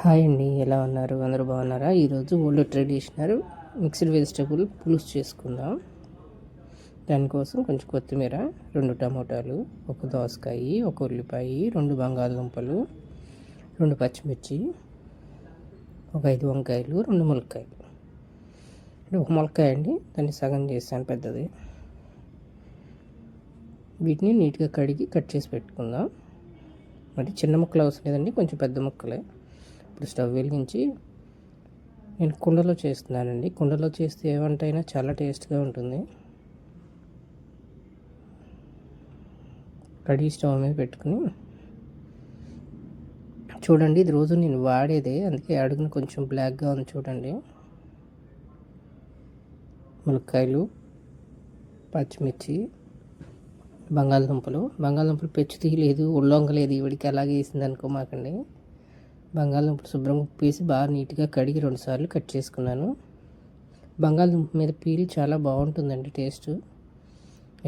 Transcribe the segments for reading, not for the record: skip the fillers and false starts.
Hi అండి, ఎలా ఉన్నారు? అందరూ బాగున్నారా? ఈరోజు ఓల్డ్ ట్రెడిషనల్ మిక్స్డ్ వెజిటబుల్ పులుసు చేసుకుందాం. దానికోసం కొంచెం కొత్తిమీర, 2 టమోటాలు, 1 దోసకాయ, 1 ఉల్లిపాయ, 2 బంగాళదుంపలు, 2 పచ్చిమిర్చి, 5 వంకాయలు, 2 ములక్కాయలు. ఒక ములక్కాయ అండి, దాన్ని సగం చేశాను పెద్దది. వీటిని నీట్గా కడిగి కట్ చేసి పెట్టుకుందాం. మరి చిన్న ముక్కలు అవసరం లేదండి, కొంచెం పెద్ద ముక్కలే. ఇప్పుడు స్టవ్ వెలిగించి నేను కుండలో చేస్తున్నానండి. కుండలో చేస్తే ఏ వంట అయినా చాలా టేస్ట్గా ఉంటుంది. కడిగి స్టవ్ మీద పెట్టుకుని చూడండి, ఇది రోజు నేను వాడేదే, అందుకే అడుగున కొంచెం బ్లాక్గా ఉంది చూడండి. ములక్కాయలు, పచ్చిమిర్చి, బంగాళదుంపలు పెచ్చు తీయలేదు, ఉల్లొంగలేదు, ఇవిడికి అలాగే వేసింది అనుకో మాకండి. బంగాళదుంపలు శుభ్రంగా ఉప్పేసి బాగా నీట్గా కడిగి 2 సార్లు కట్ చేసుకున్నాను. బంగాళదుంప మీద పీల్ చాలా బాగుంటుందండి టేస్ట్.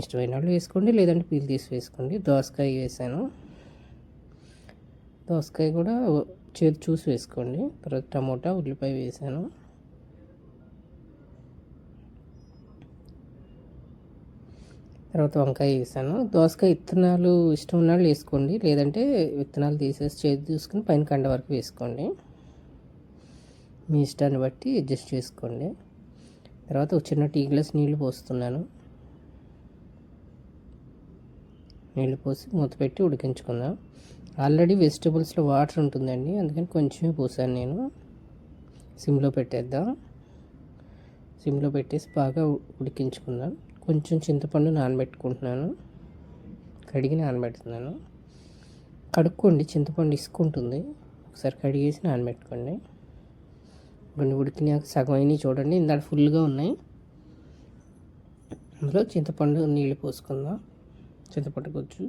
ఇష్టమైన వాళ్ళు వేసుకోండి, లేదంటే పీల్ తీసి వేసుకోండి. దోసకాయ వేసాను, దోసకాయ కూడా చేదు చూసి వేసుకోండి. తర్వాత టమోటా, ఉల్లిపాయ వేసాను. తర్వాత వంకాయ వేసాను. దోసకాయ విత్తనాలు ఇష్టం ఉన్న వాళ్ళు వేసుకోండి, లేదంటే విత్తనాలు తీసేసి చేతి చూసుకుని పైన కండ వరకు వేసుకోండి. మీ ఇష్టాన్ని బట్టి అడ్జస్ట్ చేసుకోండి. తర్వాత ఒక చిన్న టీ గ్లాస్ నీళ్ళు పోస్తున్నాను. నీళ్ళు పోసి మూత పెట్టి ఉడికించుకుందాం. ఆల్రెడీ వెజిటబుల్స్లో వాటర్ ఉంటుందండి, అందుకని కొంచెమే పోసాను నేను. సిమ్లో పెట్టేద్దాం. సిమ్లో పెట్టేసి బాగా ఉడికించుకుందాం. కొంచెం చింతపండు నానబెట్టుకుంటున్నాను, కడిగి నానబెడుతున్నాను. కడుక్కోండి, చింతపండు ఇసుకుంటుంది, ఒకసారి కడిగేసి నానబెట్టుకోండి. కొన్ని ఉడికినాక సగం అయినాయి చూడండి, ఇందాక ఫుల్గా ఉన్నాయి. అందులో చింతపండు నీళ్ళు పోసుకుందాం. చింతపండు కొంచెం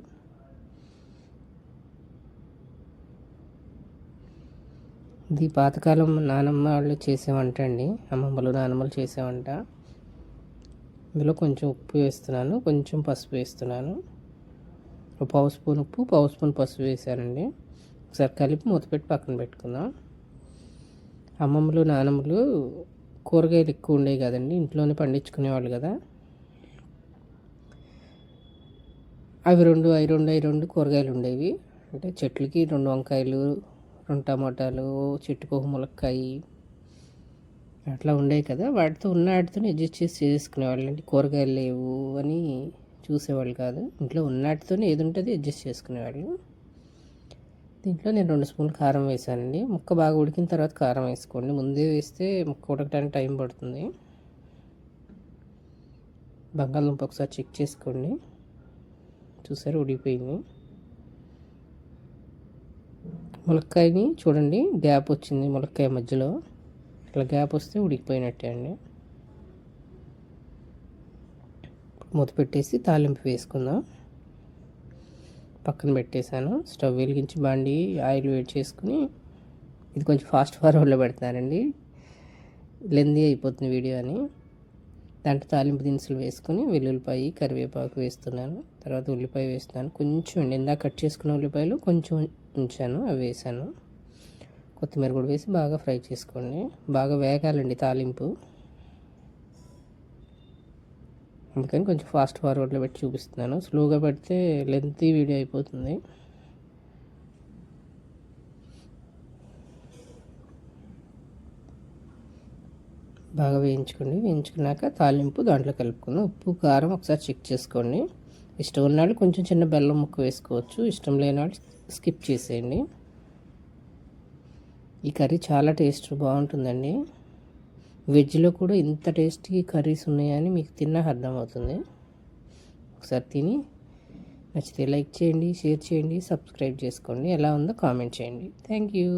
ఇది పాతకాలం నానమ్మ వాళ్ళు చేసే వంట అండి, అమ్మమ్మలు నానమ్మలు చేసే వంట. ఇందులో కొంచెం ఉప్పు వేస్తున్నాను, కొంచెం పసుపు వేస్తున్నాను. 1 స్పూన్ ఉప్పు, 1 స్పూన్ పసుపు వేసానండి. ఒకసారి కలిపి మూతపెట్టి పక్కన పెట్టుకుందాం. అమ్మమ్మలు నానమ్మలు కూరగాయలు ఎక్కువ ఉండేవి కదండి, ఇంట్లోనే పండించుకునేవాళ్ళు కదా. అవి రెండు కూరగాయలు ఉండేవి. అంటే చెట్లకి 2 వంకాయలు, 2 టమాటాలు, చెట్టుకు 1 ములక్కాయ అట్లా ఉండేవి కదా. వాటితో వాటితో అడ్జస్ట్ చేసి చేసుకునేవాళ్ళు అండి. కూరగాయలు లేవు అని చూసేవాళ్ళు కాదు, ఇంట్లో వాటితోనే ఏది ఉంటుంది అడ్జస్ట్ చేసుకునేవాళ్ళు. దీంట్లో నేను 2 స్పూన్లు కారం వేసానండి. ముక్క బాగా ఉడికిన తర్వాత కారం వేసుకోండి, ముందే వేస్తే ముక్క ఉడకడానికి టైం పడుతుంది. బంగాళదుంప ఒకసారి చెక్ చేసుకోండి, చూసారు ఉడికిపోయింది. ములక్కాయని చూడండి, గ్యాప్ వచ్చింది ములక్కాయ మధ్యలో, ఇట్లా గ్యాప్ వస్తే ఉడికిపోయినట్టే అండి. మూత పెట్టేసి తాలింపు వేసుకుందాం. పక్కన పెట్టేశాను. స్టవ్ వెలిగించి బాండి ఆయిల్ వేడి చేసుకుని, ఇది కొంచెం ఫాస్ట్ ఫార్వర్డ్లో పెడతానండి, లెందీ అయిపోతుంది వీడియో అని. దాంట్లో తాలింపు దినుసులు వేసుకుని వెల్లుల్లిపాయ, కరివేపాకు వేస్తున్నాను. తర్వాత ఉల్లిపాయ వేస్తున్నాను కొంచెం అండి, ఇందాక కట్ చేసుకున్న ఉల్లిపాయలు కొంచెం ఉంచాను, అవి వేసాను. కొత్తిమీర కూడా వేసి బాగా ఫ్రై చేసుకోండి. బాగా వేగాలండి తాలింపు, అందుకని కొంచెం ఫాస్ట్ ఫార్వర్డ్లో పెట్టి చూపిస్తున్నాను. స్లోగా పెడితే లెంతీ వీడియో అయిపోతుంది. బాగా వేయించుకోండి. వేయించుకున్నాక తాలింపు దాంట్లో కలుపుకుందాం. ఉప్పు కారం ఒకసారి చెక్ చేసుకోండి. ఇష్టం ఉన్నవాళ్ళు కొంచెం చిన్న బెల్లం ముక్క వేసుకోవచ్చు, ఇష్టం లేని వాళ్ళు స్కిప్ చేసేయండి. ఈ కర్రీ చాలా టేస్ట్ బాగుంటుందండి. వెజ్లో కూడా ఇంత టేస్టీ కర్రీస్ ఉన్నాయని మీకు తిన్నా అర్థమవుతుంది. ఒకసారి తిని నచ్చితే లైక్ చేయండి, షేర్ చేయండి, సబ్స్క్రైబ్ చేసుకోండి. ఎలా ఉందో కామెంట్ చేయండి. Thank you.